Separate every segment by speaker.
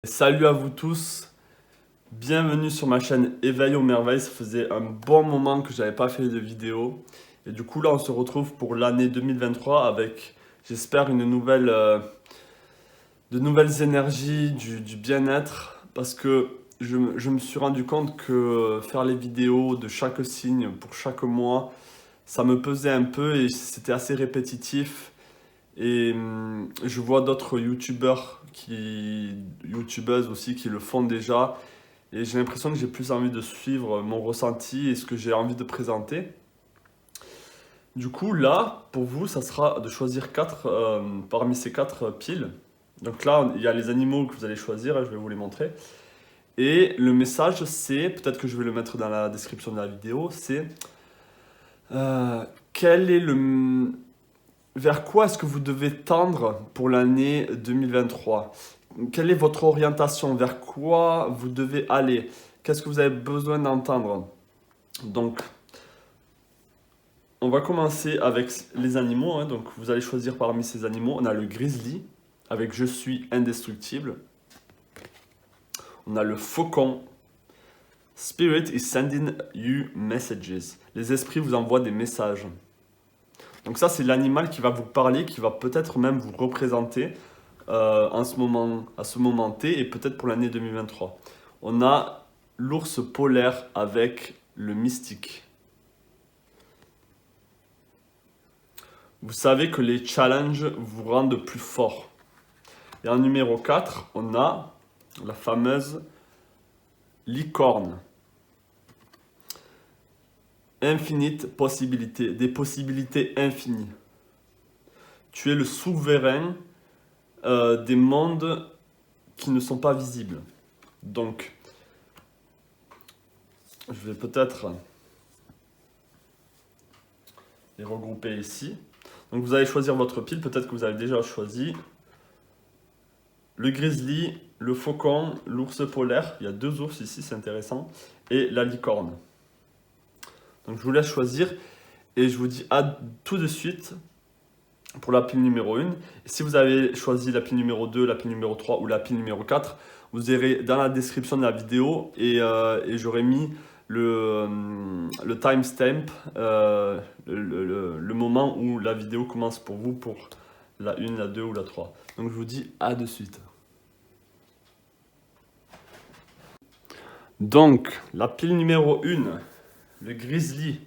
Speaker 1: Salut à vous tous, bienvenue sur ma chaîne Éveil aux merveilles. Ça faisait un bon moment que j'avais pas fait de vidéo. Et du coup là on se retrouve pour l'année 2023 avec, j'espère, de nouvelles énergies, du bien-être. Parce que je me suis rendu compte que faire les vidéos de chaque signe pour chaque mois, ça me pesait un peu et c'était assez répétitif. Et je vois d'autres youtubeuses aussi qui le font déjà. Et j'ai l'impression que j'ai plus envie de suivre mon ressenti et ce que j'ai envie de présenter. Du coup, là, pour vous, ça sera de choisir parmi ces quatre piles. Donc là, il y a les animaux que vous allez choisir, je vais vous les montrer. Et le message, c'est, peut-être que je vais le mettre dans la description de la vidéo, c'est euh, quel est le, vers quoi est-ce que vous devez tendre pour l'année 2023? Quelle est votre orientation? Vers quoi vous devez aller? Qu'est-ce que vous avez besoin d'entendre? Donc, on va commencer avec les animaux, hein. Donc, vous allez choisir parmi ces animaux. On a le grizzly avec Je suis indestructible. On a le faucon. Spirit is sending you messages. Les esprits vous envoient des messages. Donc ça, c'est l'animal qui va vous parler, qui va peut-être même vous représenter à ce moment T et peut-être pour l'année 2023. On a l'ours polaire avec le mystique. Vous savez que les challenges vous rendent plus fort. Et en numéro 4, on a la fameuse licorne. Infinite possibilité, des possibilités infinies. Tu es le souverain des mondes qui ne sont pas visibles. Donc, je vais peut-être les regrouper ici. Donc vous allez choisir votre pile, peut-être que vous avez déjà choisi le grizzly, le faucon, l'ours polaire, il y a deux ours ici, c'est intéressant, et la licorne. Donc je vous laisse choisir et je vous dis à tout de suite pour la pile numéro 1. Et si vous avez choisi la pile numéro 2, la pile numéro 3 ou la pile numéro 4, vous irez dans la description de la vidéo et j'aurai mis le timestamp, le moment où la vidéo commence pour vous pour la 1, la 2 ou la 3. Donc je vous dis à de suite. Donc la pile numéro 1, le grizzly.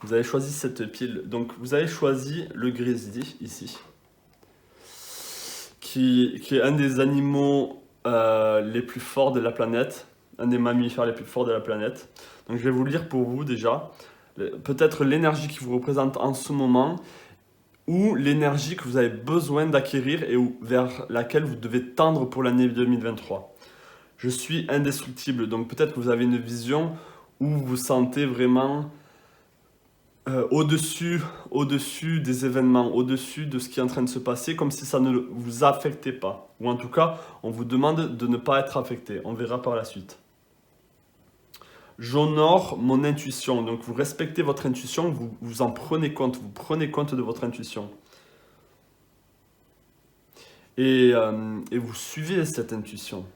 Speaker 1: Vous avez choisi cette pile. Donc vous avez choisi le grizzly ici, qui est un des animaux les plus forts de la planète, un des mammifères les plus forts de la planète. Donc je vais vous lire pour vous déjà, peut-être l'énergie qui vous représente en ce moment, ou l'énergie que vous avez besoin d'acquérir et vers laquelle vous devez tendre pour l'année 2023. Je suis indestructible, donc peut-être que vous avez une vision où vous vous sentez vraiment au-dessus des événements, au-dessus de ce qui est en train de se passer, comme si ça ne vous affectait pas. Ou en tout cas, on vous demande de ne pas être affecté. On verra par la suite. J'honore mon intuition. Donc vous respectez votre intuition, vous en prenez compte, vous prenez compte de votre intuition. Et vous suivez cette intuition.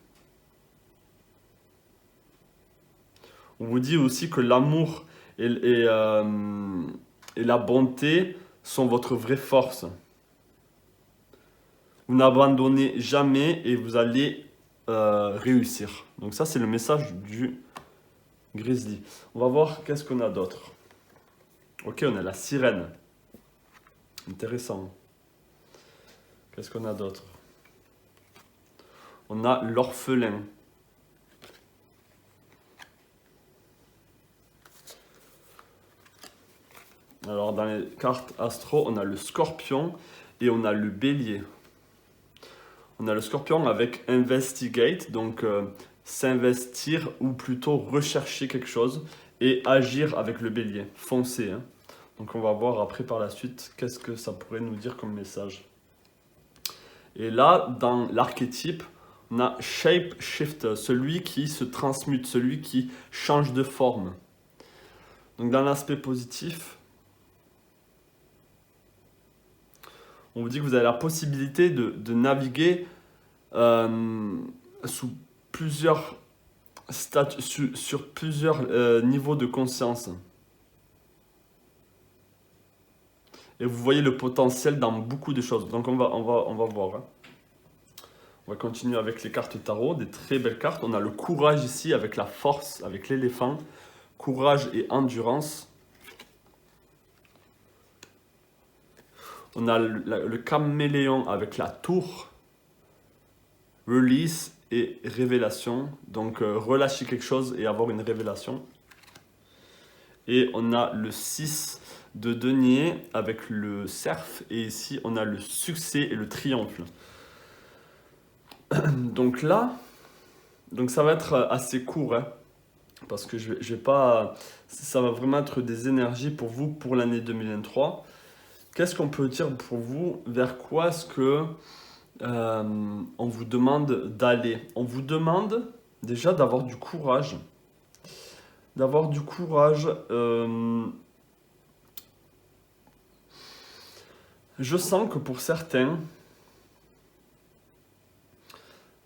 Speaker 1: On vous dit aussi que l'amour et la bonté sont votre vraie force. Vous n'abandonnez jamais et vous allez réussir. Donc ça, c'est le message du grizzly. On va voir qu'est-ce qu'on a d'autre. Ok, on a la sirène. Intéressant. Qu'est-ce qu'on a d'autre? On a l'orphelin. Alors, dans les cartes astro, on a le scorpion et on a le bélier. On a le scorpion avec investigate, donc s'investir ou plutôt rechercher quelque chose et agir avec le bélier, foncer. Hein. Donc on va voir après par la suite qu'est-ce que ça pourrait nous dire comme message. Et là, dans l'archétype, on a shape shift, celui qui se transmute, celui qui change de forme. Donc dans l'aspect positif, on vous dit que vous avez la possibilité de naviguer sous plusieurs sur plusieurs niveaux de conscience. Et vous voyez le potentiel dans beaucoup de choses. Donc on va voir. Hein. On va continuer avec les cartes tarot, des très belles cartes. On a le courage ici avec la force, avec l'éléphant. Courage et endurance. On a le caméléon avec la tour. Release et révélation. Donc relâcher quelque chose et avoir une révélation. Et on a le 6 de denier avec le cerf. Et ici, on a le succès et le triomphe. Donc là, ça va être assez court. Hein, parce que je vais pas... Ça va vraiment être des énergies pour vous pour l'année 2023. Qu'est-ce qu'on peut dire pour vous? Vers quoi est-ce que on vous demande d'aller? On vous demande déjà d'avoir du courage. D'avoir du courage. Je sens que pour certains...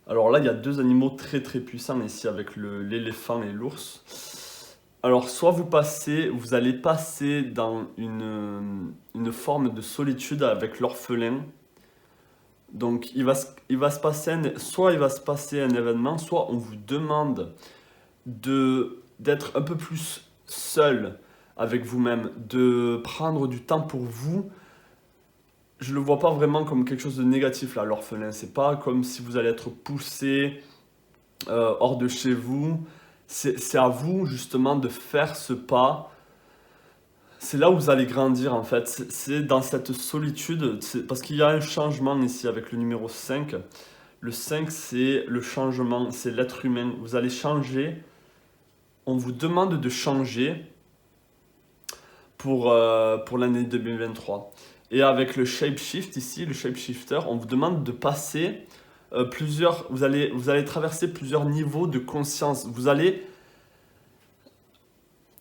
Speaker 1: Alors là, il y a deux animaux très très puissants ici avec l'éléphant et l'ours. Alors soit vous allez passer dans une forme de solitude avec l'orphelin. Donc il va se passer soit il va se passer un événement, soit on vous demande d'être un peu plus seul avec vous-même, de prendre du temps pour vous. Je le vois pas vraiment comme quelque chose de négatif là, l'orphelin. C'est pas comme si vous allez être poussé hors de chez vous. C'est à vous justement de faire ce pas. C'est là où vous allez grandir en fait. C'est dans cette solitude. Parce qu'il y a un changement ici avec le numéro 5. Le 5, c'est le changement, c'est l'être humain. Vous allez changer. On vous demande de changer pour l'année 2023. Et avec le shapeshift ici, le shapeshifter, on vous demande de passer vous allez traverser plusieurs niveaux de conscience.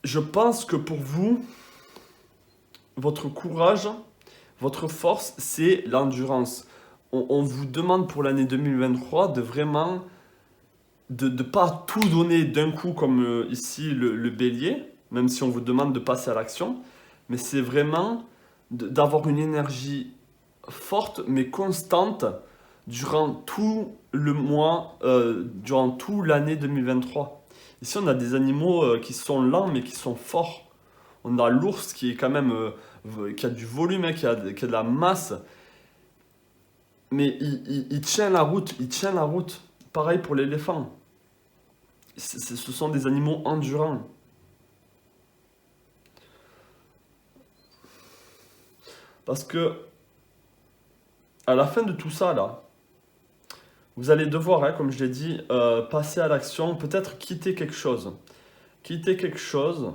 Speaker 1: Je pense que pour vous, votre courage, votre force, c'est l'endurance. On vous demande pour l'année 2023 de vraiment, de ne pas tout donner d'un coup comme ici le bélier, même si on vous demande de passer à l'action, mais c'est vraiment d'avoir une énergie forte mais constante durant tout le mois, durant toute l'année 2023. Ici, on a des animaux qui sont lents mais qui sont forts. On a l'ours qui est quand même qui a du volume, hein, qui a de la masse, mais il tient la route. Il tient la route. Pareil pour l'éléphant. Ce sont des animaux endurants. Parce que à la fin de tout ça là, vous allez devoir, hein, comme je l'ai dit, passer à l'action, peut-être quitter quelque chose. Quitter quelque chose.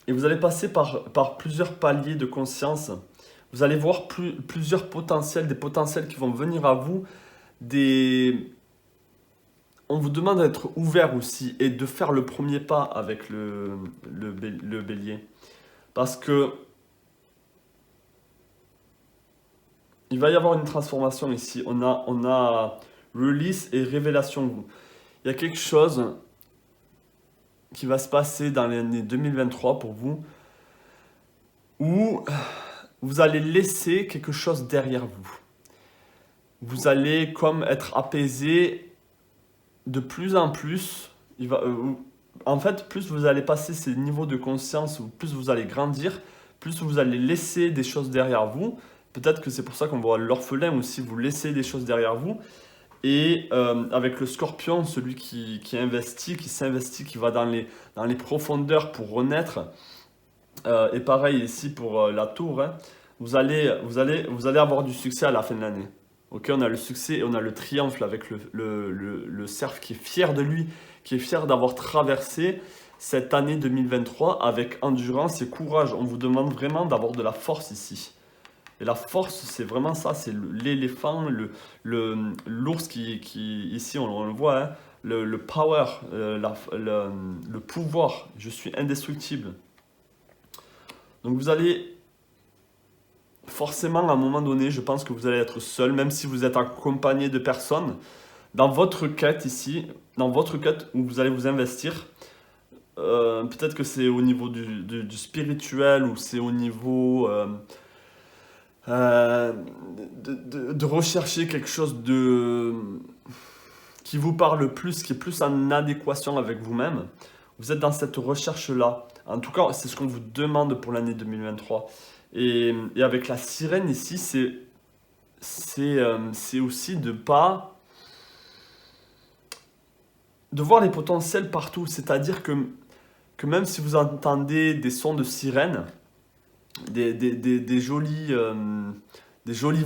Speaker 1: Et vous allez passer par plusieurs paliers de conscience. Vous allez voir plusieurs potentiels, des potentiels qui vont venir à vous. On vous demande d'être ouvert aussi et de faire le premier pas avec le bélier. Parce que il va y avoir une transformation ici. On a release et révélation. Il y a quelque chose qui va se passer dans l'année 2023 pour vous où vous allez laisser quelque chose derrière vous. Vous allez comme être apaisé de plus en plus. En fait, plus vous allez passer ces niveaux de conscience, plus vous allez grandir, plus vous allez laisser des choses derrière vous. Peut-être que c'est pour ça qu'on voit l'orphelin aussi, vous laissez des choses derrière vous. Et avec le scorpion, celui qui investit, qui s'investit, qui va dans les profondeurs pour renaître. Et pareil ici pour la tour, hein, vous allez avoir du succès à la fin de l'année. Ok, on a le succès et on a le triomphe avec le cerf qui est fier de lui, qui est fier d'avoir traversé cette année 2023 avec endurance et courage. On vous demande vraiment d'avoir de la force ici. Et la force, c'est vraiment ça, c'est l'éléphant, l'ours qui ici on le voit, hein, le power, le pouvoir. Je suis indestructible. Donc vous allez forcément, à un moment donné, je pense que vous allez être seul, même si vous êtes accompagné de personnes. Dans votre quête ici, dans votre quête où vous allez vous investir, peut-être que c'est au niveau du spirituel ou c'est au niveau euh, de rechercher quelque chose qui vous parle plus, qui est plus en adéquation avec vous-même. Vous êtes dans cette recherche-là. En tout cas, c'est ce qu'on vous demande pour l'année 2023. Et avec la sirène ici, c'est aussi de voir les potentiels partout. C'est-à-dire que même si vous entendez des sons de sirène, des jolies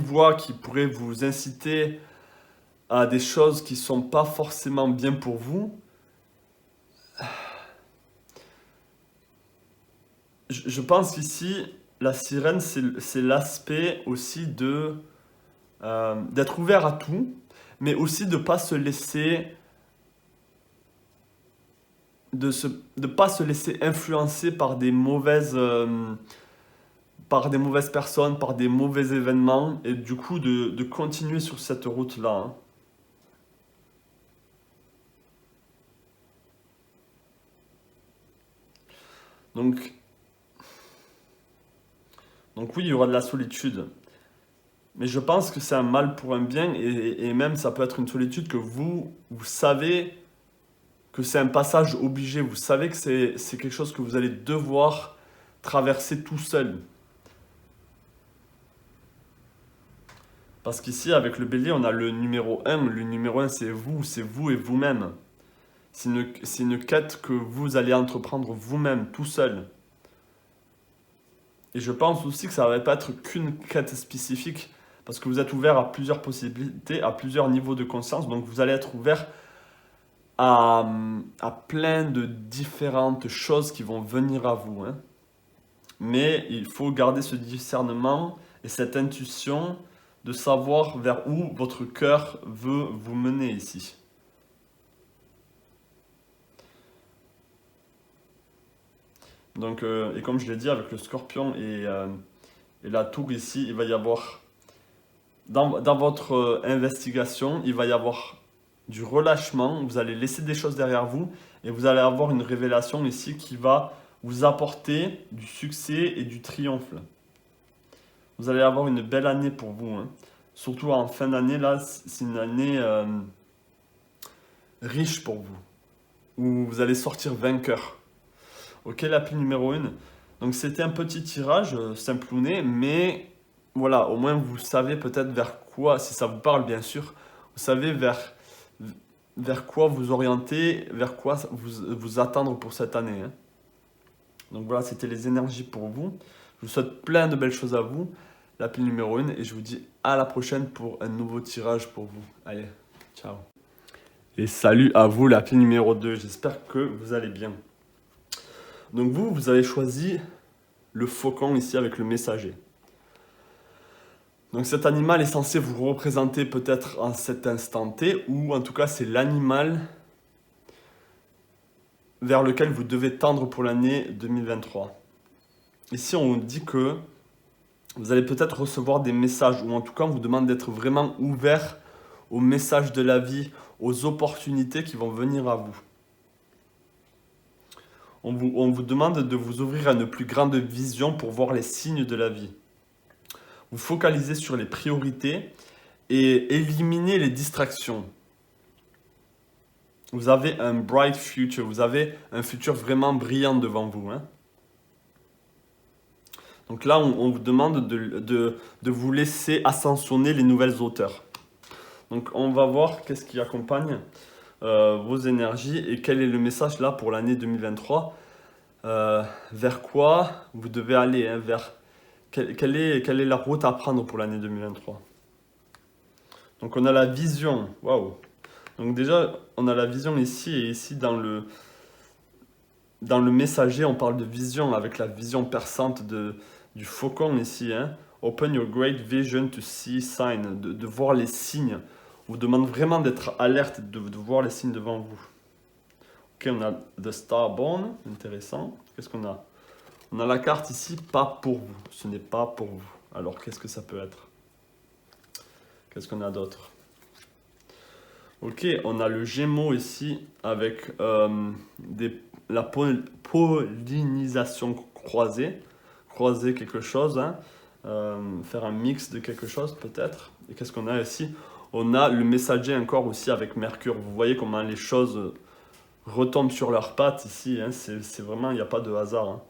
Speaker 1: voix qui pourraient vous inciter à des choses qui sont pas forcément bien pour vous, je pense qu'ici, la sirène, c'est l'aspect aussi d'être ouvert à tout, mais aussi de pas se laisser, de pas se laisser influencer par des mauvaises personnes, par des mauvais événements, et du coup de continuer sur cette route-là, hein. Donc, donc oui, il y aura de la solitude. Mais je pense que c'est un mal pour un bien et même ça peut être une solitude que vous savez que c'est un passage obligé. Vous savez que c'est quelque chose que vous allez devoir traverser tout seul. Parce qu'ici, avec le bélier, on a le numéro un. Le numéro un, c'est vous et vous-même. C'est une quête que vous allez entreprendre vous-même, tout seul. Et je pense aussi que ça ne va pas être qu'une quête spécifique, parce que vous êtes ouvert à plusieurs possibilités, à plusieurs niveaux de conscience, donc vous allez être ouvert à plein de différentes choses qui vont venir à vous, hein. Mais il faut garder ce discernement et cette intuition de savoir vers où votre cœur veut vous mener ici. Donc, et comme je l'ai dit, avec le scorpion et la tour ici, il va y avoir, dans votre investigation, il va y avoir du relâchement, vous allez laisser des choses derrière vous et vous allez avoir une révélation ici qui va vous apporter du succès et du triomphe. Vous allez avoir une belle année pour vous, hein. Surtout en fin d'année, là, c'est une année riche pour vous, où vous allez sortir vainqueur. Ok, l'appli numéro 1. Donc c'était un petit tirage, simplouné, mais voilà, au moins vous savez peut-être vers quoi, si ça vous parle bien sûr, vous savez vers quoi vous orienter, vers quoi vous attendre pour cette année, hein. Donc voilà, c'était les énergies pour vous. Je vous souhaite plein de belles choses à vous, l'appli numéro 1, et je vous dis à la prochaine pour un nouveau tirage pour vous. Allez, ciao. Et salut à vous, l'appli numéro 2, j'espère que vous allez bien. Donc vous avez choisi le faucon ici avec le messager. Donc cet animal est censé vous représenter peut-être en cet instant T, ou en tout cas c'est l'animal vers lequel vous devez tendre pour l'année 2023. Ici on dit que vous allez peut-être recevoir des messages, ou en tout cas on vous demande d'être vraiment ouvert aux messages de la vie, aux opportunités qui vont venir à vous. On vous demande de vous ouvrir à une plus grande vision pour voir les signes de la vie. Vous focalisez sur les priorités et éliminez les distractions. Vous avez un bright future, vous avez un futur vraiment brillant devant vous, hein. Donc là, on vous demande de vous laisser ascensionner les nouvelles hauteurs. Donc on va voir qu'est-ce qui accompagne vos énergies et quel est le message là pour l'année 2023. Vers quoi vous devez aller, hein, quelle est la route à prendre pour l'année 2023. Donc on a la vision, waouh. Donc déjà on a la vision ici, et ici dans le messager on parle de vision avec la vision perçante du faucon ici, hein. Open your great vision to see signs, de voir les signes. On vous demande vraiment d'être alerte, de voir les signes devant vous. Ok, on a The Starborn, intéressant. Qu'est-ce qu'on a? On a la carte ici, pas pour vous. Ce n'est pas pour vous. Alors, qu'est-ce que ça peut être? Qu'est-ce qu'on a d'autre? Ok, on a le Gémeaux ici avec la pollinisation croisée. Croiser quelque chose, hein. Faire un mix de quelque chose peut-être. Et qu'est-ce qu'on a ici? On a le messager encore aussi avec Mercure. Vous voyez comment les choses retombent sur leurs pattes ici, hein. C'est vraiment, il n'y a pas de hasard, hein.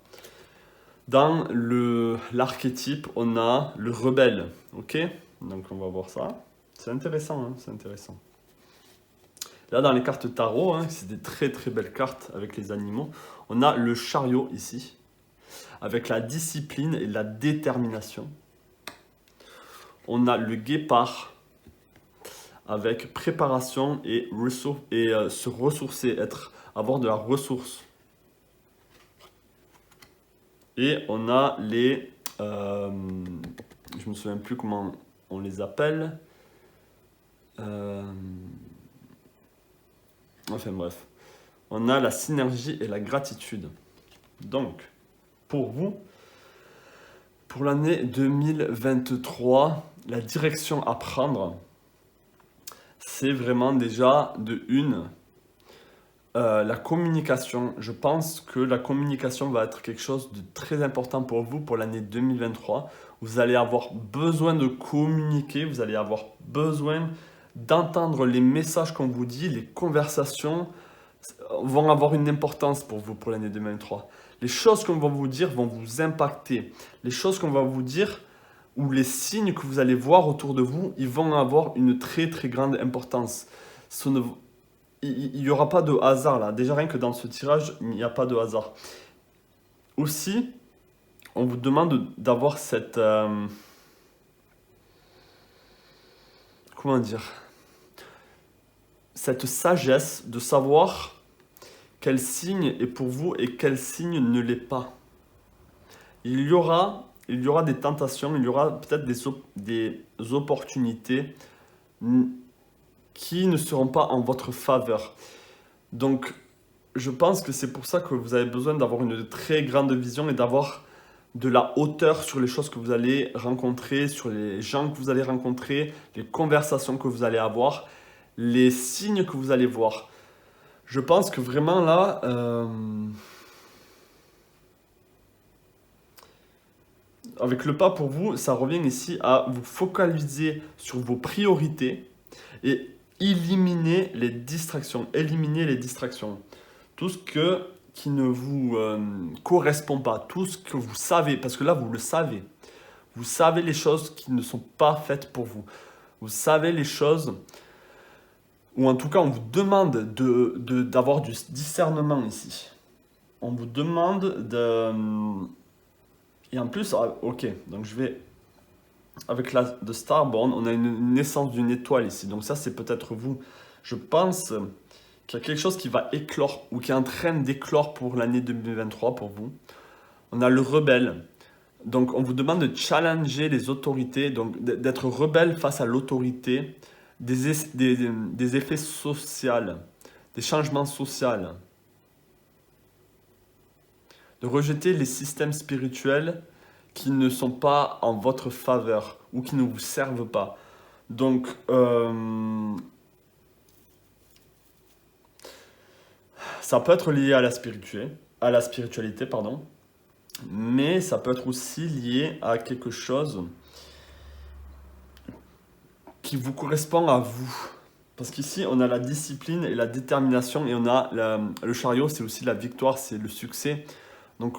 Speaker 1: Dans l'archétype, on a le rebelle. Ok, donc on va voir ça. C'est intéressant, hein, c'est intéressant. Là, dans les cartes tarot, hein, c'est des très très belles cartes avec les animaux. On a le chariot ici, avec la discipline et la détermination. On a le guépard, avec préparation et se ressourcer, avoir de la ressource. Et on a les... je me souviens plus comment on les appelle. Enfin bref. On a la synergie et la gratitude. Donc, pour vous, pour l'année 2023, la direction à prendre, c'est vraiment déjà la communication. Je pense que la communication va être quelque chose de très important pour vous pour l'année 2023. Vous allez avoir besoin de communiquer, vous allez avoir besoin d'entendre les messages qu'on vous dit, les conversations vont avoir une importance pour vous pour l'année 2023. Les choses qu'on va vous dire vont vous impacter. Les choses qu'on va vous dire ou les signes que vous allez voir autour de vous, ils vont avoir une très très grande importance. Il n'y aura pas de hasard là. Déjà rien que dans ce tirage, il n'y a pas de hasard. Aussi, on vous demande d'avoir cette... comment dire? Cette sagesse de savoir quel signe est pour vous et quel signe ne l'est pas. Il y aura des tentations, il y aura peut-être des opportunités qui ne seront pas en votre faveur. Donc, je pense que c'est pour ça que vous avez besoin d'avoir une très grande vision et d'avoir de la hauteur sur les choses que vous allez rencontrer, sur les gens que vous allez rencontrer, les conversations que vous allez avoir, les signes que vous allez voir. Je pense que vraiment là, avec le pas pour vous, ça revient ici à vous focaliser sur vos priorités et éliminer les distractions. Éliminer les distractions. Tout ce qui ne vous correspond pas, tout ce que vous savez, parce que là vous le savez. Vous savez les choses qui ne sont pas faites pour vous. Vous savez les choses, ou en tout cas on vous demande d'avoir du discernement ici. On vous demande de... Et en plus, ok, donc je vais... Avec la de Starborn, on a une naissance d'une étoile ici. Donc ça, c'est peut-être vous. Je pense qu'il y a quelque chose qui va éclore ou qui est en train d'éclore pour l'année 2023 pour vous. On a le rebelle. Donc on vous demande de challenger les autorités, donc d'être rebelle face à l'autorité, des effets sociaux, des changements sociaux, de rejeter les systèmes spirituels qui ne sont pas en votre faveur ou qui ne vous servent pas. Donc, ça peut être lié à la spiritualité, pardon, mais ça peut être aussi lié à quelque chose qui vous correspond à vous. Parce qu'ici, on a la discipline et la détermination, et on a le chariot, c'est aussi la victoire, c'est le succès. Donc,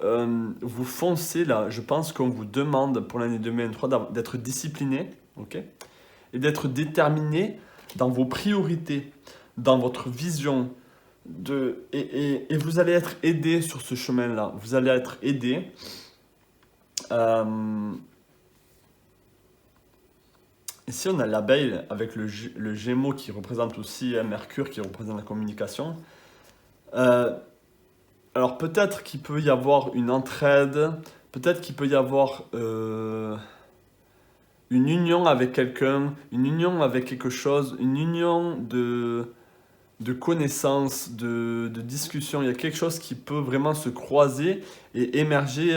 Speaker 1: vous foncez là, je pense qu'on vous demande pour l'année 2023 d'être discipliné, ok, et d'être déterminé dans vos priorités, dans votre vision, et vous allez être aidé sur ce chemin-là. Vous allez être aidé. Ici, on a l'abeille avec le Gémeaux qui représente aussi Mercure, qui représente la communication. Alors peut-être qu'il peut y avoir une entraide, peut-être qu'il peut y avoir une union avec quelqu'un, une union avec quelque chose, une union de connaissances, de discussions. Il y a quelque chose qui peut vraiment se croiser et émerger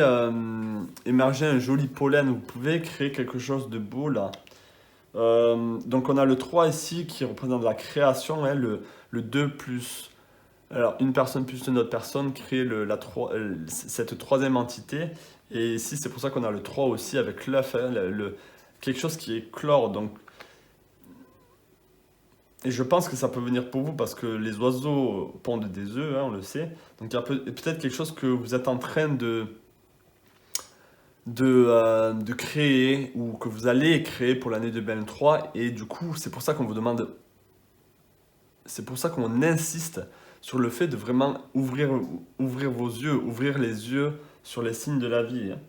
Speaker 1: émerger un joli pollen. Vous pouvez créer quelque chose de beau là. Donc on a le 3 ici qui représente la création, hein, le 2 plus... Alors une personne plus une autre personne crée cette troisième entité. Et ici c'est pour ça qu'on a le 3 aussi avec l'œuf, hein, quelque chose qui éclore. Donc, et je pense que ça peut venir pour vous parce que les oiseaux pondent des œufs, hein, on le sait. Donc il y a peut-être quelque chose que vous êtes en train de créer ou que vous allez créer pour l'année 2023. Et du coup, c'est pour ça qu'on vous demande, c'est pour ça qu'on insiste sur le fait de vraiment ouvrir vos yeux, ouvrir les yeux sur les signes de la vie. Hein.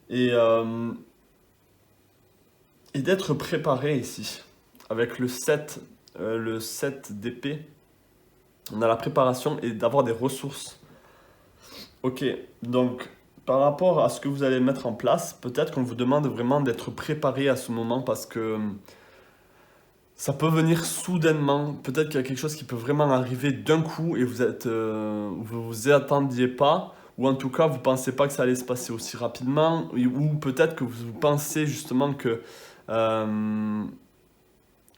Speaker 1: Et, euh, et d'être préparé ici. Avec le 7 d'épée, on a la préparation et d'avoir des ressources. Ok, donc par rapport à ce que vous allez mettre en place, peut-être qu'on vous demande vraiment d'être préparé à ce moment parce que ça peut venir soudainement. Peut-être qu'il y a quelque chose qui peut vraiment arriver d'un coup et vous y attendiez pas, ou en tout cas vous pensez pas que ça allait se passer aussi rapidement, ou peut-être que vous pensez justement euh,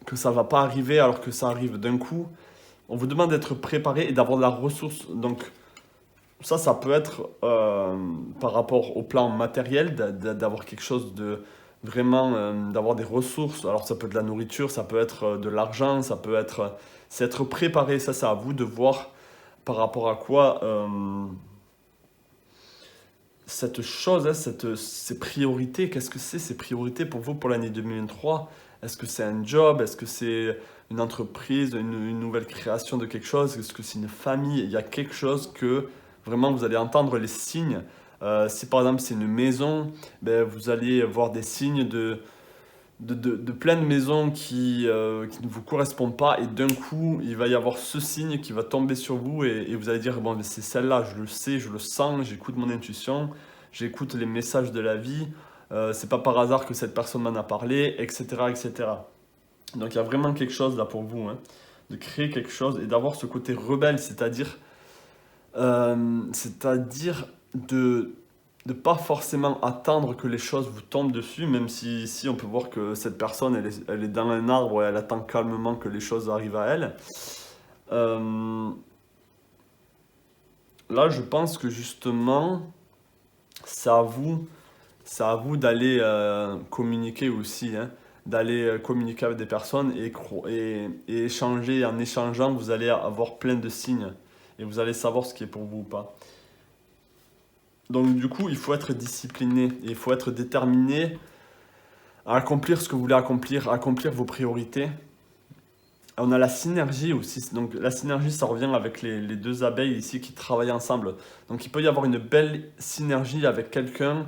Speaker 1: que ça va pas arriver alors que ça arrive d'un coup. On vous demande d'être préparé et d'avoir de la ressource. Donc ça peut être par rapport au plan matériel, d'avoir quelque chose de vraiment, d'avoir des ressources. Alors ça peut être de la nourriture, ça peut être de l'argent, ça peut être... c'est être préparé, ça c'est à vous de voir par rapport à quoi cette chose, hein, ces priorités, qu'est-ce que c'est ces priorités pour vous pour l'année 2023? Est-ce que c'est un job? Est-ce que c'est une entreprise, une nouvelle création de quelque chose? Est-ce que c'est une famille? Il y a quelque chose que vraiment vous allez entendre les signes. Si par exemple c'est une maison, ben, vous allez voir des signes de plein de maisons qui ne vous correspondent pas et d'un coup il va y avoir ce signe qui va tomber sur vous et vous allez dire bon ben, c'est celle-là, je le sais, je le sens, j'écoute mon intuition, j'écoute les messages de la vie, c'est pas par hasard que cette personne m'en a parlé, etc., etc. Donc il y a vraiment quelque chose là pour vous, hein, de créer quelque chose et d'avoir ce côté rebelle, c'est-à-dire de ne pas forcément attendre que les choses vous tombent dessus, même si ici on peut voir que cette personne elle est dans un arbre et elle attend calmement que les choses arrivent à elle. Euh, Là, je pense que justement, c'est à vous, c'est à vous d'aller communiquer aussi, hein, d'aller communiquer avec des personnes et échanger. Et en échangeant, vous allez avoir plein de signes et vous allez savoir ce qui est pour vous ou pas. Donc du coup, il faut être discipliné et il faut être déterminé à accomplir ce que vous voulez accomplir, à accomplir vos priorités. On a la synergie aussi. Donc la synergie, ça revient avec les deux abeilles ici qui travaillent ensemble. Donc il peut y avoir une belle synergie avec quelqu'un,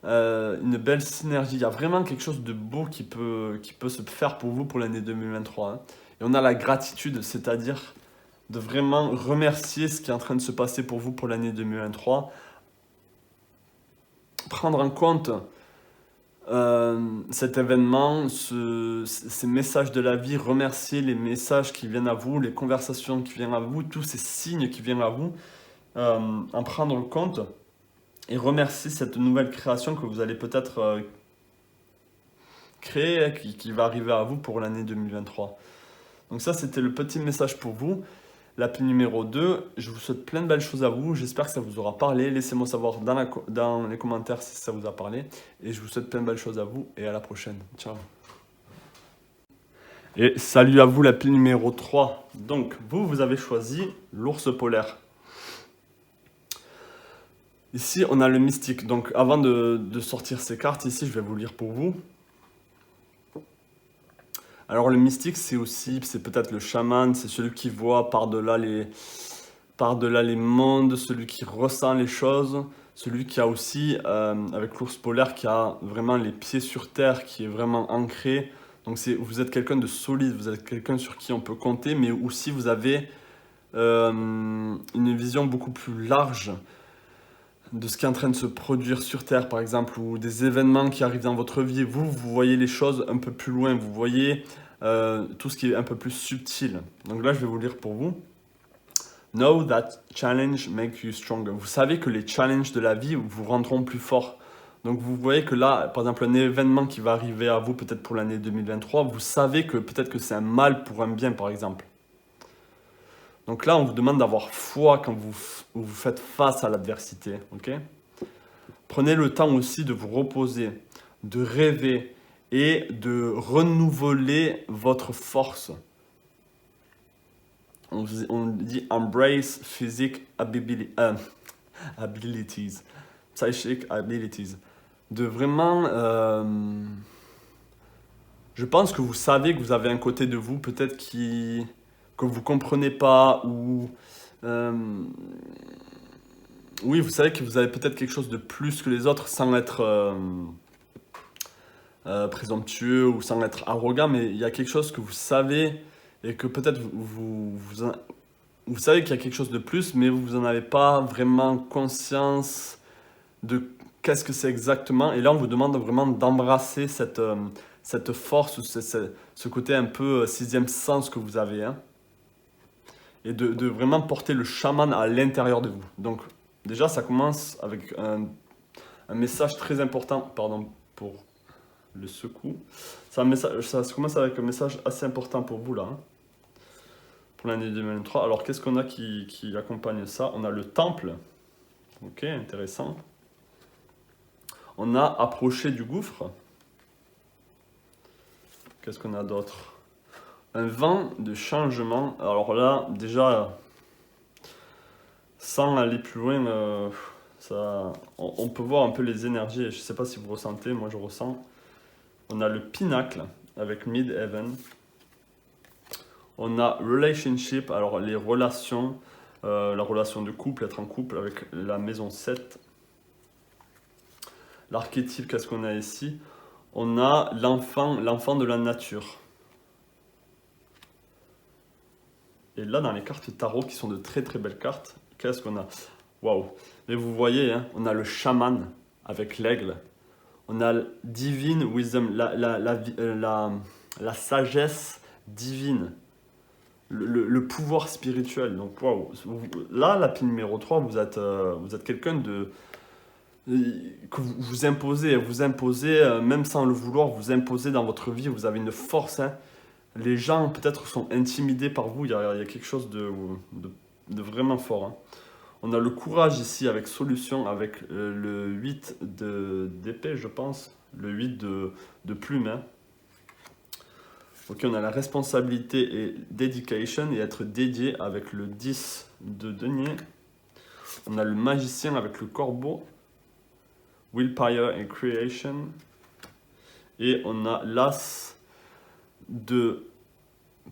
Speaker 1: une belle synergie. Il y a vraiment quelque chose de beau qui peut se faire pour vous pour l'année 2023. Hein. Et on a la gratitude, c'est-à-dire de vraiment remercier ce qui est en train de se passer pour vous pour l'année 2023. Prendre en compte cet événement, ces messages de la vie, remercier les messages qui viennent à vous, les conversations qui viennent à vous, tous ces signes qui viennent à vous, en prendre compte et remercier cette nouvelle création que vous allez peut-être créer, hein, qui va arriver à vous pour l'année 2023. Donc ça, c'était le petit message pour vous. L'appli numéro 2, je vous souhaite plein de belles choses à vous. J'espère que ça vous aura parlé. Laissez-moi savoir dans les commentaires si ça vous a parlé. Et je vous souhaite plein de belles choses à vous et à la prochaine. Ciao. Et salut à vous, l'appli numéro 3. Donc, vous avez choisi l'ours polaire. Ici, on a le mystique. Donc, avant de sortir ces cartes, ici, je vais vous lire pour vous. Alors, le mystique, c'est peut-être le chaman, c'est celui qui voit par-delà les mondes, celui qui ressent les choses, celui qui a aussi, avec l'ours polaire, qui a vraiment les pieds sur terre, qui est vraiment ancré. Donc vous êtes quelqu'un de solide, vous êtes quelqu'un sur qui on peut compter, mais aussi vous avez une vision beaucoup plus large de ce qui est en train de se produire sur Terre, par exemple, ou des événements qui arrivent dans votre vie. Vous voyez les choses un peu plus loin, vous voyez tout ce qui est un peu plus subtil. Donc là, je vais vous lire pour vous. Know that challenge make you stronger. Vous savez que les challenges de la vie vous rendront plus fort. Donc vous voyez que là, par exemple, un événement qui va arriver à vous peut-être pour l'année 2023, vous savez que peut-être que c'est un mal pour un bien, par exemple. Donc là, on vous demande d'avoir foi quand vous faites face à l'adversité. Ok? Prenez le temps aussi de vous reposer, de rêver et de renouveler votre force. On dit embrace physique abilities, psychic abilities. De vraiment, je pense que vous savez que vous avez un côté de vous peut-être que vous comprenez pas ou euh, oui, vous savez que vous avez peut-être quelque chose de plus que les autres sans être présomptueux ou sans être arrogant, mais il y a quelque chose que vous savez et que peut-être vous savez qu'il y a quelque chose de plus, mais vous n'en avez pas vraiment conscience de qu'est-ce que c'est exactement. Et là, on vous demande vraiment d'embrasser cette force, ce côté un peu sixième sens que vous avez, hein, et de vraiment porter le chaman à l'intérieur de vous. Donc, déjà, ça commence avec un message très important, pardon pour le secours. Ça commence avec un message assez important pour vous, là, hein, pour l'année 2023. Alors, qu'est-ce qu'on a qui accompagne ça? On a le temple. Ok, intéressant. On a approché du gouffre. Qu'est-ce qu'on a d'autre? Un vent de changement. Alors là, déjà, sans aller plus loin, on peut voir un peu les énergies. Je ne sais pas si vous ressentez, moi je ressens. On a le pinacle avec Mid-Heaven. On a relationship, alors les relations, la relation de couple, être en couple avec la maison 7. L'archétype, qu'est-ce qu'on a ici? On a l'enfant de la nature. Et là, dans les cartes tarot, qui sont de très très belles cartes, qu'est-ce qu'on a? Waouh! Mais vous voyez, hein, on a le chaman avec l'aigle. On a divine wisdom, la sagesse divine. Le pouvoir spirituel. Donc, waouh! Là, la pile numéro 3, vous êtes quelqu'un que vous imposez, même sans le vouloir, vous imposez dans votre vie. Vous avez une force, hein. Les gens peut-être sont intimidés par vous, il y a quelque chose de vraiment fort, hein. On a le courage ici avec solution, avec le 8 d'épée, je pense, le 8 de plume, hein. Ok, on a la responsabilité et dedication et être dédié avec le 10 de denier. On a le magicien avec le corbeau, willpower and creation. Et on a l'as de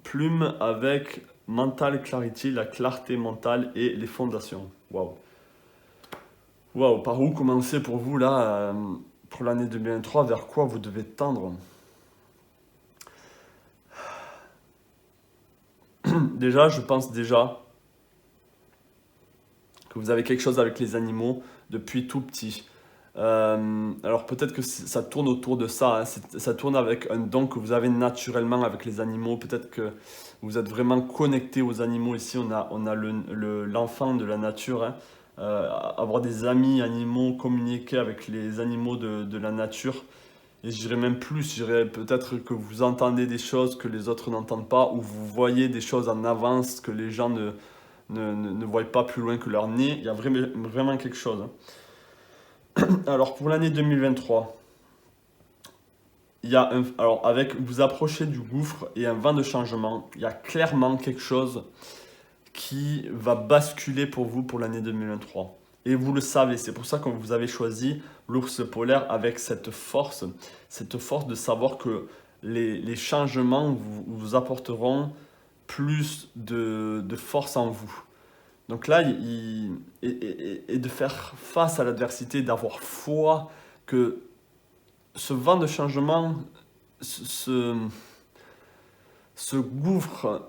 Speaker 1: plume avec mental clarity, la clarté mentale et les fondations. Waouh. Waouh, par où commencer pour vous là, pour l'année 2023, vers quoi vous devez tendre? Déjà, je pense déjà que vous avez quelque chose avec les animaux depuis tout petit. Alors peut-être que ça tourne autour de ça, hein. Ça tourne avec un don que vous avez naturellement avec les animaux. Peut-être que vous êtes vraiment connecté aux animaux. Ici, on a l'enfant de la nature, hein. Avoir des amis animaux, communiquer avec les animaux de la nature. Et je dirais même plus, je dirais peut-être que vous entendez des choses que les autres n'entendent pas, ou vous voyez des choses en avance que les gens ne voient pas plus loin que leur nez. Il y a vraiment quelque chose, hein. Alors pour l'année 2023, alors avec vous approchez du gouffre et un vent de changement, il y a clairement quelque chose qui va basculer pour vous pour l'année 2023. Et vous le savez, c'est pour ça que vous avez choisi l'ours polaire avec cette force de savoir que les changements vous apporteront plus de force en vous. Donc là, et de faire face à l'adversité, d'avoir foi que ce vent de changement, ce gouffre,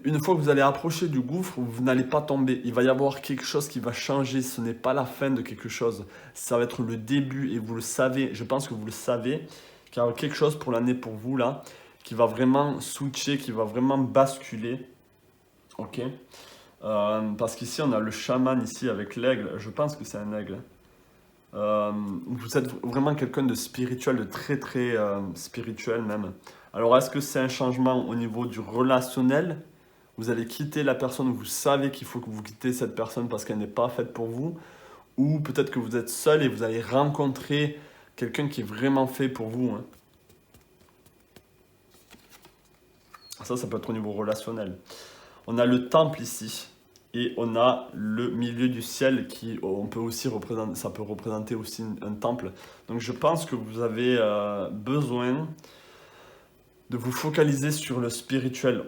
Speaker 1: une fois que vous allez approcher du gouffre, vous n'allez pas tomber. Il va y avoir quelque chose qui va changer. Ce n'est pas la fin de quelque chose. Ça va être le début et vous le savez. Je pense que vous le savez. Qu'il y a quelque chose pour l'année pour vous là, qui va vraiment switcher, qui va vraiment basculer. Ok. Parce qu'ici on a le chaman ici avec l'aigle. Je pense que c'est un aigle. Euh, Vous êtes vraiment quelqu'un de spirituel, de très très spirituel même. Alors est-ce que c'est un changement au niveau du relationnel? Vous allez quitter la personne, vous savez qu'il faut que vous quittez cette personne parce qu'elle n'est pas faite pour vous, ou peut-être que vous êtes seul et vous allez rencontrer quelqu'un qui est vraiment fait pour vous, hein. Ça peut être au niveau relationnel. On a le temple ici et on a le milieu du ciel qui, on peut aussi représenter, ça peut représenter aussi un temple. Donc je pense que vous avez besoin de vous focaliser sur le spirituel.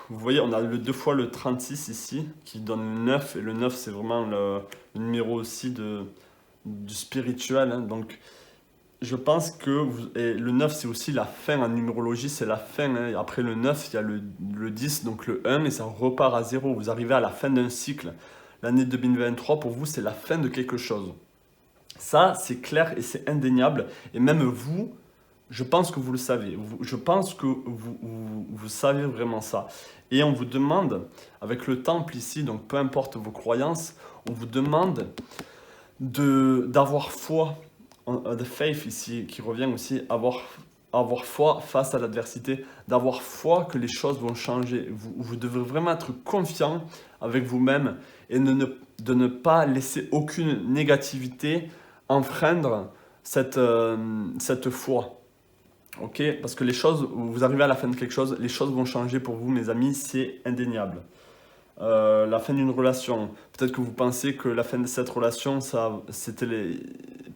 Speaker 1: Vous voyez, on a le 2 fois le 36 ici qui donne le 9 et le 9 c'est vraiment le numéro aussi du spirituel, hein. Donc je pense que et le 9 c'est aussi la fin en numérologie, c'est la fin, hein. Après le 9 il y a le 10, donc le 1 et ça repart à zéro. Vous arrivez à la fin d'un cycle. L'année 2023 pour vous c'est la fin de quelque chose. Ça c'est clair et c'est indéniable. Et même vous, je pense que vous le savez. Je pense que vous savez vraiment ça. Et on vous demande, avec le temple ici, donc peu importe vos croyances, on vous demande d'avoir foi, the faith ici, qui revient aussi, avoir foi face à l'adversité, d'avoir foi que les choses vont changer. Vous devez vraiment être confiant avec vous-même et de ne pas laisser aucune négativité enfreindre cette foi. Ok? Parce que les choses, vous arrivez à la fin de quelque chose, les choses vont changer pour vous, mes amis, c'est indéniable. La fin d'une relation. Peut-être que vous pensez que la fin de cette relation, ça, c'était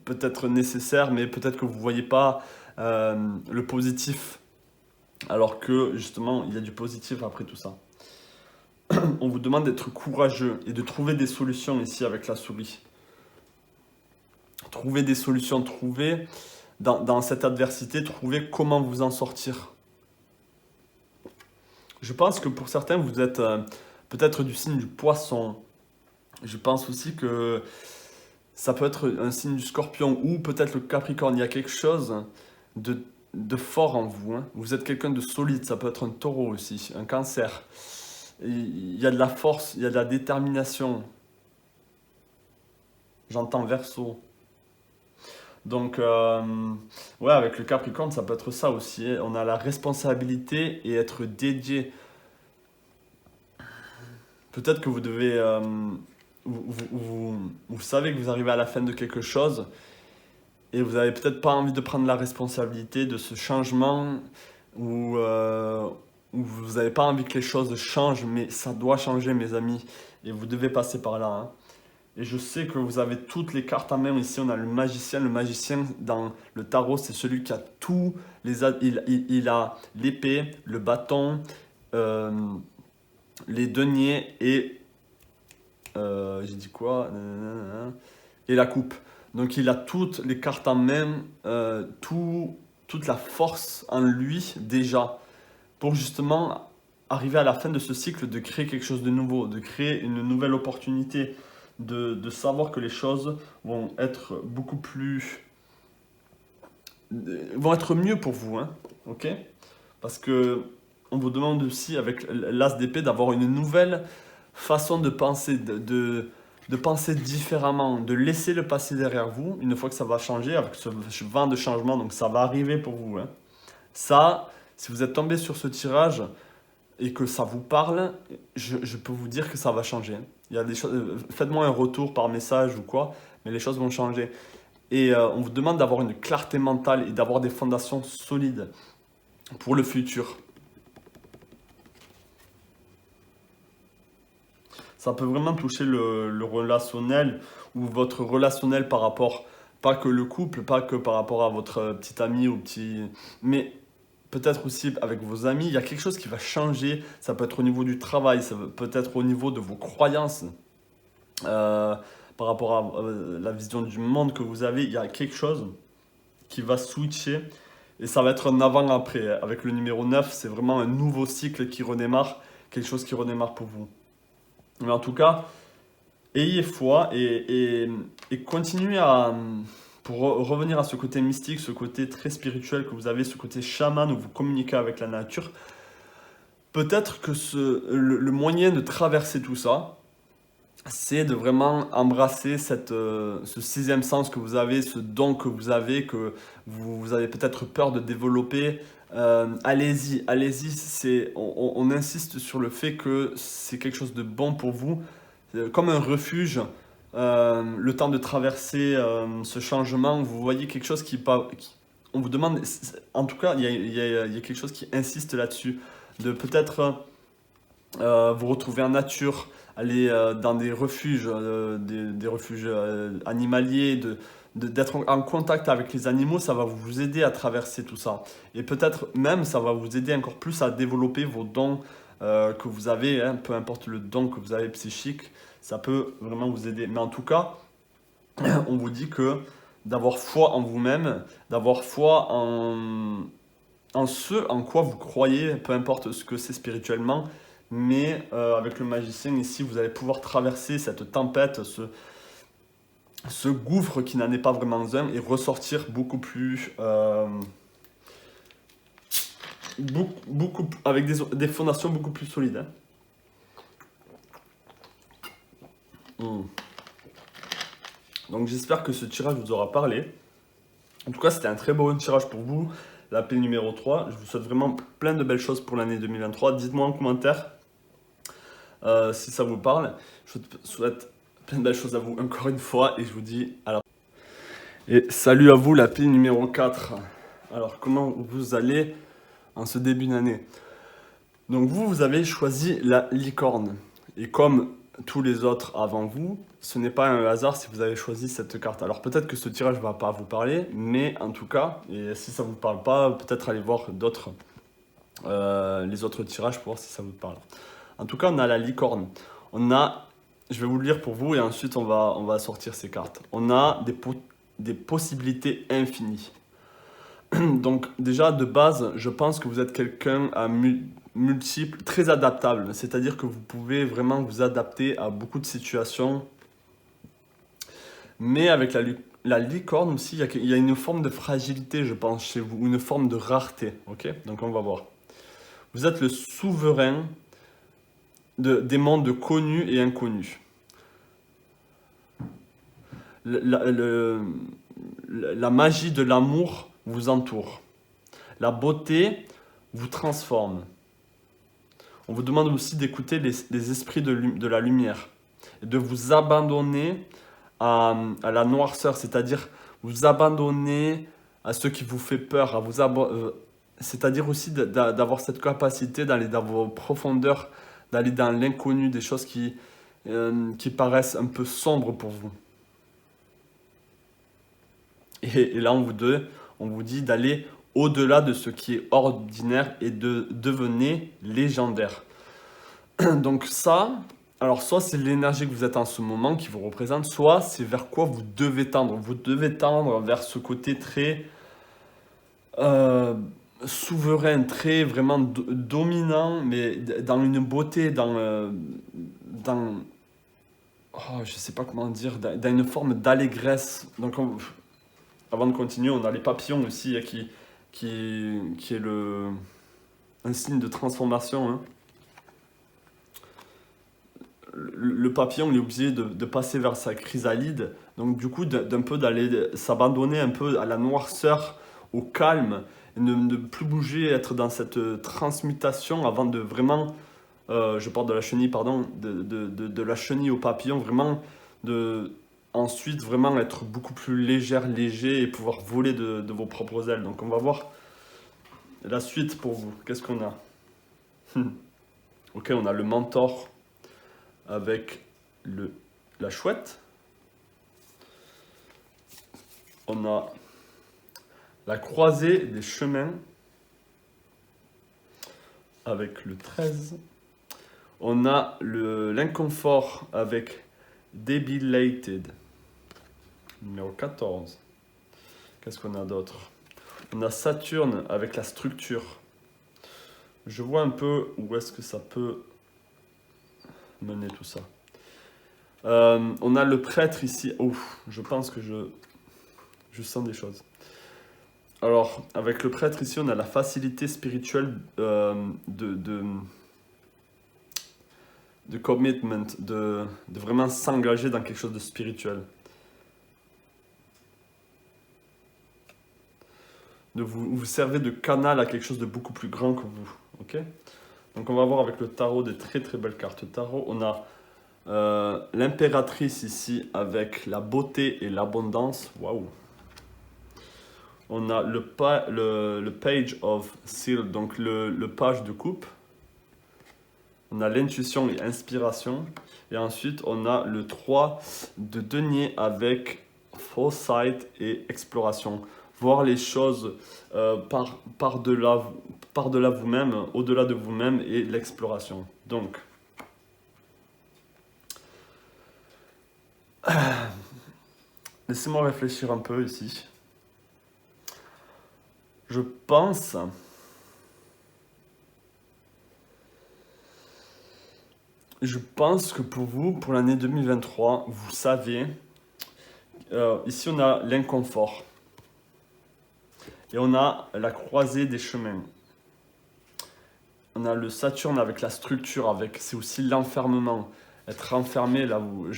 Speaker 1: peut-être nécessaire, mais peut-être que vous ne voyez pas le positif, alors que justement, il y a du positif après tout ça. On vous demande d'être courageux et de trouver des solutions ici avec la souris. Trouver des solutions, trouver dans cette adversité, trouver comment vous en sortir. Je pense que pour certains, vous êtes peut-être du signe du poisson. Je pense aussi que ça peut être un signe du scorpion ou peut-être le capricorne. Il y a quelque chose de fort en vous, hein. Vous êtes quelqu'un de solide. Ça peut être un taureau aussi, un cancer. Il y a de la force, il y a de la détermination. J'entends verso. Donc, ouais, avec le capricorne, ça peut être ça aussi, hein. On a la responsabilité et être dédié. Peut-être que vous devez... vous savez que vous arrivez à la fin de quelque chose et vous n'avez peut-être pas envie de prendre la responsabilité de ce changement ou vous n'avez pas envie que les choses changent, mais ça doit changer, mes amis. Et vous devez passer par là, hein. Et je sais que vous avez toutes les cartes en main. Ici, on a le magicien. Le magicien, dans le tarot, c'est celui qui a tous les... il a l'épée, le bâton, euh, les deniers et j'ai dit quoi? Et la coupe. Donc il a toutes les cartes en main, toute la force en lui déjà pour justement arriver à la fin de ce cycle de créer quelque chose de nouveau, de créer une nouvelle opportunité, de savoir que les choses vont être beaucoup plus... vont être mieux pour vous, hein, ok? Parce que on vous demande aussi avec l'as d'épée d'avoir une nouvelle façon de penser, de penser différemment, de laisser le passé derrière vous, une fois que ça va changer, avec ce vent de changement, donc ça va arriver pour vous, hein. Ça, si vous êtes tombé sur ce tirage et que ça vous parle, je peux vous dire que ça va changer. Il y a des choses, faites-moi un retour par message ou quoi, mais les choses vont changer. Et on vous demande d'avoir une clarté mentale et d'avoir des fondations solides pour le futur. Ça peut vraiment toucher le relationnel ou votre relationnel par rapport, pas que le couple, pas que par rapport à votre petit ami ou petit, mais peut-être aussi avec vos amis. Il y a quelque chose qui va changer. Ça peut être au niveau du travail, ça peut être au niveau de vos croyances, euh, par rapport à la vision du monde que vous avez. Il y a quelque chose qui va switcher et ça va être un avant-après. Avec le numéro 9, c'est vraiment un nouveau cycle qui redémarre, quelque chose qui redémarre pour vous. Mais en tout cas, ayez foi et continuez à, pour revenir à ce côté mystique, ce côté très spirituel que vous avez, ce côté chaman où vous communiquez avec la nature, peut-être que le moyen de traverser tout ça, c'est de vraiment embrasser ce sixième sens que vous avez, ce don que vous avez peut-être peur de développer. Allez-y, allez-y. On insiste sur le fait que c'est quelque chose de bon pour vous, comme un refuge. Le temps de traverser ce changement, vous voyez quelque chose on vous demande, en tout cas, il y a quelque chose qui insiste là-dessus, de peut-être vous retrouver en nature, aller dans des refuges, des refuges animaliers, d'être en contact avec les animaux, ça va vous aider à traverser tout ça. Et peut-être même, ça va vous aider encore plus à développer vos dons que vous avez, hein, peu importe le don que vous avez psychique, ça peut vraiment vous aider. Mais en tout cas, on vous dit que d'avoir foi en vous-même, d'avoir foi en ce en quoi vous croyez, peu importe ce que c'est spirituellement, mais avec le magicien ici, vous allez pouvoir traverser cette tempête, ce gouffre qui n'en est pas vraiment un, et ressortir beaucoup plus, avec des fondations beaucoup plus solides. Hein. Mm. Donc j'espère que ce tirage vous aura parlé. En tout cas, c'était un très beau tirage pour vous. La paix numéro 3. Je vous souhaite vraiment plein de belles choses pour l'année 2023. Dites-moi en commentaire si ça vous parle. Je vous souhaite plein de belles choses à vous encore une fois et je vous dis à la prochaine. Et salut à vous, la paix numéro 4. Alors, comment vous allez en ce début d'année? Donc vous avez choisi la licorne. Et comme tous les autres avant vous, ce n'est pas un hasard si vous avez choisi cette carte. Alors peut-être que ce tirage ne va pas vous parler, mais en tout cas, et si ça ne vous parle pas, peut-être aller voir les autres tirages pour voir si ça vous parle. En tout cas, on a la licorne. Je vais vous le lire pour vous et ensuite on va sortir ces cartes. On a des possibilités infinies. Donc déjà de base, je pense que vous êtes quelqu'un à multiple, très adaptable. C'est-à-dire que vous pouvez vraiment vous adapter à beaucoup de situations. Mais avec la licorne aussi, il y a une forme de fragilité, je pense, chez vous, une forme de rareté. Ok? Donc on va voir. Vous êtes le souverain des mondes connus et inconnus. La magie de l'amour vous entoure. La beauté vous transforme. On vous demande aussi d'écouter les esprits de la lumière et de vous abandonner à la noirceur, c'est-à-dire vous abandonner à ce qui vous fait peur, c'est-à-dire aussi d'avoir cette capacité d'aller dans vos profondeurs, d'aller dans l'inconnu, des choses qui paraissent un peu sombres pour vous. Et là, on vous dit d'aller au-delà de ce qui est ordinaire et de devenir légendaire. Donc ça, alors soit c'est l'énergie que vous êtes en ce moment qui vous représente, soit c'est vers quoi vous devez tendre. Vous devez tendre vers ce côté très euh, souverain, très vraiment dominant, mais dans une beauté, dans je sais pas comment dire, dans une forme d'allégresse. Donc avant de continuer, on a les papillons aussi qui est un signe de transformation. Hein. Le papillon il est obligé de passer vers sa chrysalide, donc du coup d'un peu d'aller s'abandonner un peu à la noirceur, au calme, et ne plus bouger, être dans cette transmutation avant de vraiment, je parle de la chenille, pardon, de la chenille au papillon, vraiment de ensuite vraiment être beaucoup plus léger et pouvoir voler de vos propres ailes. Donc on va voir la suite pour vous. Qu'est-ce qu'on a? Ok, on a le mentor avec la chouette. On a la croisée des chemins avec le 13. On a l'inconfort avec Debilated, numéro 14. Qu'est-ce qu'on a d'autre? On a Saturne avec la structure. Je vois un peu où est-ce que ça peut mener tout ça. On a le prêtre ici. Ouf, je pense que je sens des choses. Alors, avec le prêtre ici, on a la facilité spirituelle de de commitment, de vraiment s'engager dans quelque chose de spirituel. De vous servez de canal à quelque chose de beaucoup plus grand que vous. Ok? Donc on va voir avec le tarot des très très belles cartes tarot. On a l'impératrice ici avec la beauté et l'abondance. Waouh! On a le page of seal, donc le page de coupe. On a l'intuition et l'inspiration. Et ensuite, on a le 3 de denier avec foresight et exploration. Voir les choses par-delà vous-même, au-delà de vous-même et l'exploration. Donc, laissez-moi réfléchir un peu ici. Je pense que pour vous, pour l'année 2023, vous savez, ici on a l'inconfort. Et on a la croisée des chemins. On a le Saturne avec la structure, c'est aussi l'enfermement. Être enfermé là où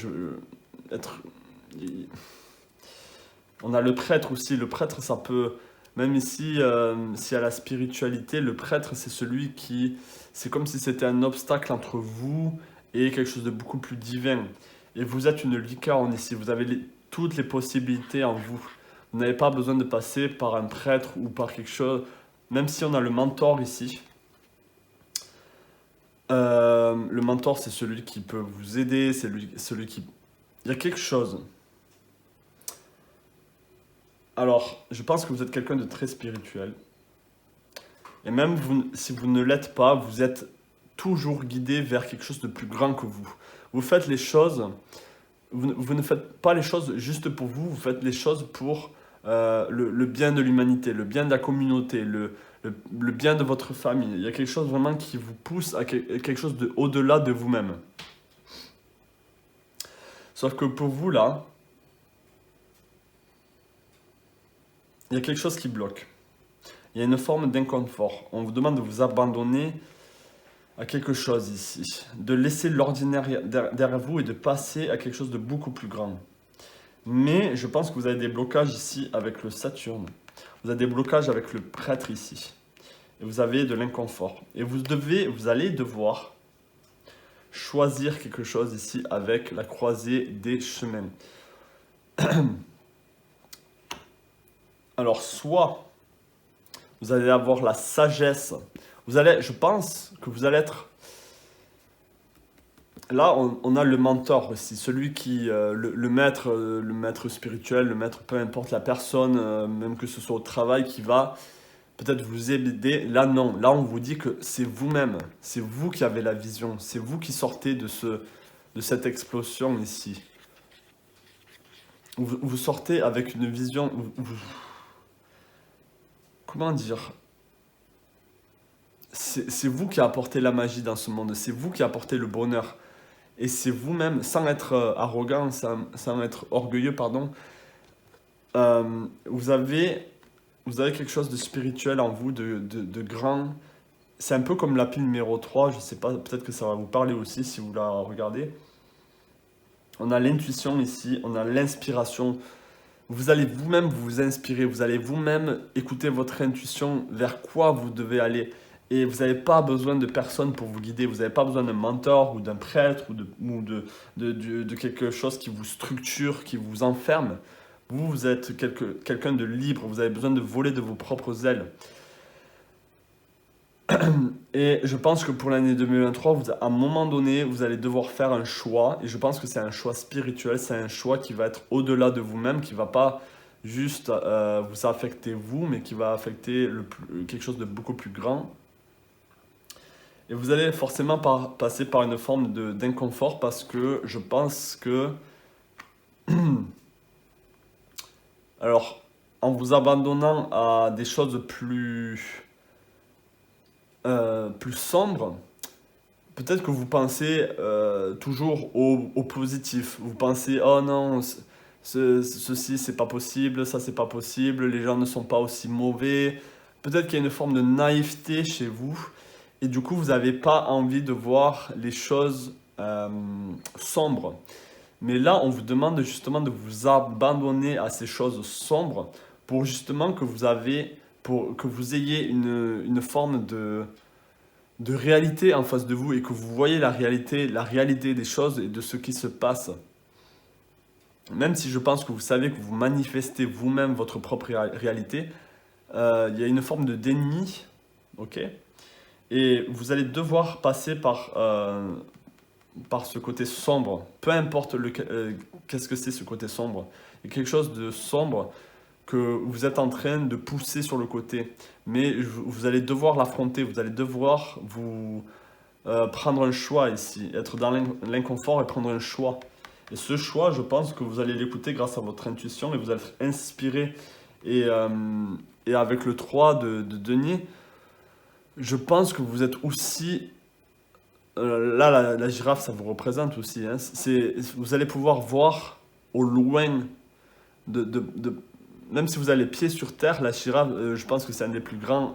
Speaker 1: on a le prêtre aussi. Le prêtre, ça peut, même ici, s'il y a la spiritualité, le prêtre, c'est celui qui, c'est comme si c'était un obstacle entre vous et quelque chose de beaucoup plus divin. Et vous êtes une licorne ici. Vous avez toutes les possibilités en vous. Vous n'avez pas besoin de passer par un prêtre ou par quelque chose, même si on a le mentor ici. Le mentor, c'est celui qui peut vous aider, c'est celui qui... Il y a quelque chose. Alors, je pense que vous êtes quelqu'un de très spirituel. Et même si vous ne l'êtes pas, vous êtes toujours guidé vers quelque chose de plus grand que vous. Vous faites les choses, vous ne faites pas les choses juste pour vous, vous faites les choses pour le bien de l'humanité, le bien de la communauté, le bien de votre famille. Il y a quelque chose vraiment qui vous pousse à quelque chose au-delà de vous-même. Sauf que pour vous, là, il y a quelque chose qui bloque. Il y a une forme d'inconfort. On vous demande de vous abandonner à quelque chose ici, de laisser l'ordinaire derrière vous et de passer à quelque chose de beaucoup plus grand. Mais je pense que vous avez des blocages ici avec le Saturne. Vous avez des blocages avec le prêtre ici. Et vous avez de l'inconfort. Et vous allez devoir choisir quelque chose ici avec la croisée des chemins. Alors, soit vous allez avoir la sagesse. Je pense que vous allez être... Là, on a le mentor aussi, celui qui, le maître spirituel, le maître, peu importe la personne, même que ce soit au travail, qui va peut-être vous aider. Là, non. Là, on vous dit que c'est vous-même. C'est vous qui avez la vision. C'est vous qui sortez de cette explosion ici. Vous sortez avec une vision... Comment dire? C'est vous qui apportez la magie dans ce monde. C'est vous qui apportez le bonheur. Et c'est vous-même, sans être arrogant, sans être orgueilleux, pardon, vous avez quelque chose de spirituel en vous, de grand. C'est un peu comme la pile numéro 3, je sais pas, peut-être que ça va vous parler aussi si vous la regardez. On a l'intuition ici, on a l'inspiration. Vous allez vous-même vous inspirer, vous allez vous-même écouter votre intuition, vers quoi vous devez aller. Et vous n'avez pas besoin de personne pour vous guider. Vous n'avez pas besoin d'un mentor ou d'un prêtre ou de quelque chose qui vous structure, qui vous enferme. Vous êtes quelqu'un de libre. Vous avez besoin de voler de vos propres ailes. Et je pense que pour l'année 2023, à un moment donné, vous allez devoir faire un choix. Et je pense que c'est un choix spirituel. C'est un choix qui va être au-delà de vous-même, qui ne va pas juste vous affecter vous, mais qui va affecter quelque chose de beaucoup plus grand. Et vous allez forcément passer par une forme d'inconfort parce que je pense que... Alors, en vous abandonnant à des choses plus sombres, peut-être que vous pensez toujours au positif. Vous pensez, oh non, ceci c'est pas possible, ça c'est pas possible, les gens ne sont pas aussi mauvais. Peut-être qu'il y a une forme de naïveté chez vous. Et du coup, vous n'avez pas envie de voir les choses sombres. Mais là, on vous demande justement de vous abandonner à ces choses sombres pour justement pour que vous ayez une forme de réalité en face de vous et que vous voyez la réalité des choses et de ce qui se passe. Même si je pense que vous savez que vous manifestez vous-même votre propre réalité, il y a une forme de déni, ok? Et vous allez devoir passer par ce côté sombre, peu importe qu'est-ce que c'est ce côté sombre. Il y a quelque chose de sombre que vous êtes en train de pousser sur le côté, mais vous allez devoir l'affronter, vous allez devoir vous prendre un choix ici, être dans l'inconfort et prendre un choix. Et ce choix, je pense que vous allez l'écouter grâce à votre intuition et vous allez être inspiré. Et, euh, et avec le 3 de denier, je pense que vous êtes aussi là, la girafe, ça vous représente aussi, hein. Vous allez pouvoir voir au loin, même si vous avez les pieds sur terre, la girafe, je pense que c'est un des plus grands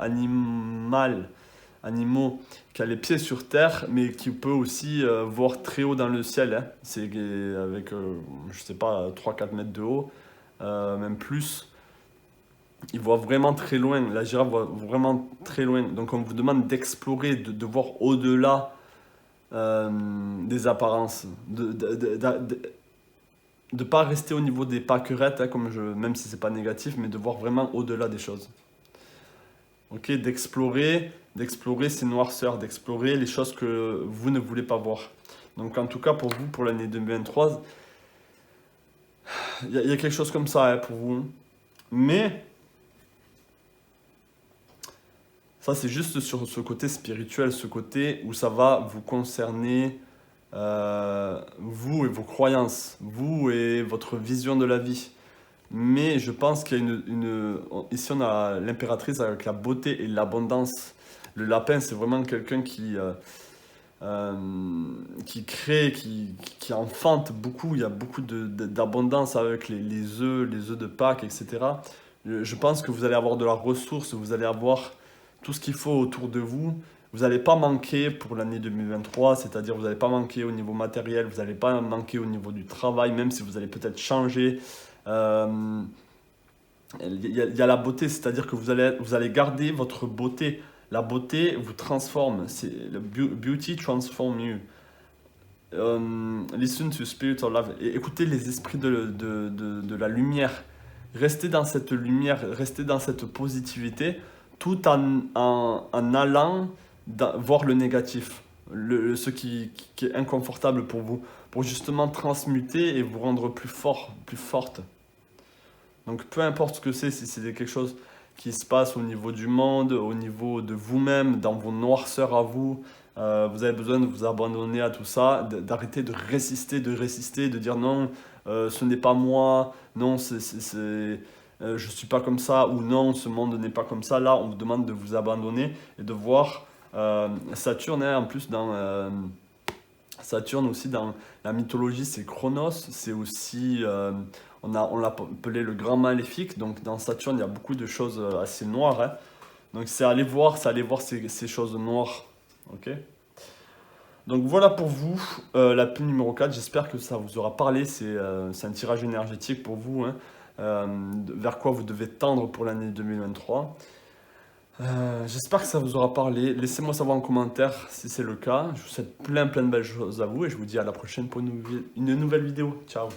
Speaker 1: animaux qui a les pieds sur terre, mais qui peut aussi voir très haut dans le ciel, hein. C'est avec, je sais pas, 3-4 mètres de haut, même plus. Il voit vraiment très loin, la girafe voit vraiment très loin. Donc on vous demande d'explorer, de voir au-delà des apparences, de pas rester au niveau des pâquerettes, hein, même si c'est pas négatif, mais de voir vraiment au-delà des choses. Ok, d'explorer ces noirceurs, d'explorer les choses que vous ne voulez pas voir. Donc en tout cas pour vous, pour l'année 2023, il y a quelque chose comme ça, hein, pour vous. Mais ça, c'est juste sur ce côté spirituel, ce côté où ça va vous concerner, vous et vos croyances, vous et votre vision de la vie. Mais je pense qu'il y a ici, on a l'impératrice avec la beauté et l'abondance. Le lapin, c'est vraiment quelqu'un qui crée, qui enfante beaucoup. Il y a beaucoup d'abondance avec les œufs de Pâques, etc. Je pense que vous allez avoir de la ressource, vous allez avoir tout ce qu'il faut autour de vous. Vous n'allez pas manquer pour l'année 2023, c'est-à-dire vous n'allez pas manquer au niveau matériel, vous n'allez pas manquer au niveau du travail, même si vous allez peut-être changer. Il y a la beauté, c'est-à-dire que vous allez garder votre beauté. La beauté vous transforme. Le beauty transform you. Listen to spiritual love. Et écoutez les esprits de la lumière. Restez dans cette lumière, restez dans cette positivité, tout en allant voir le négatif, ce qui est inconfortable pour vous, pour justement transmuter et vous rendre plus fort, plus forte. Donc peu importe ce que c'est, si c'est quelque chose qui se passe au niveau du monde, au niveau de vous-même, dans vos noirceurs à vous, vous avez besoin de vous abandonner à tout ça, d'arrêter de résister, de dire non, ce n'est pas moi, non, je ne suis pas comme ça, ou non, ce monde n'est pas comme ça. Là, on vous demande de vous abandonner et de voir Saturne, hein, en plus Saturne aussi dans la mythologie, c'est Chronos, c'est aussi, on l'a appelé le grand maléfique, donc dans Saturne, il y a beaucoup de choses assez noires, hein. Donc c'est aller voir ces choses noires, ok? Donc voilà pour vous, la pile numéro 4, j'espère que ça vous aura parlé, c'est un tirage énergétique pour vous, hein, vers quoi vous devez tendre pour l'année 2023. J'espère que ça vous aura parlé. Laissez-moi savoir en commentaire si c'est le cas. Je vous souhaite plein de belles choses à vous et je vous dis à la prochaine pour une nouvelle vidéo. Ciao!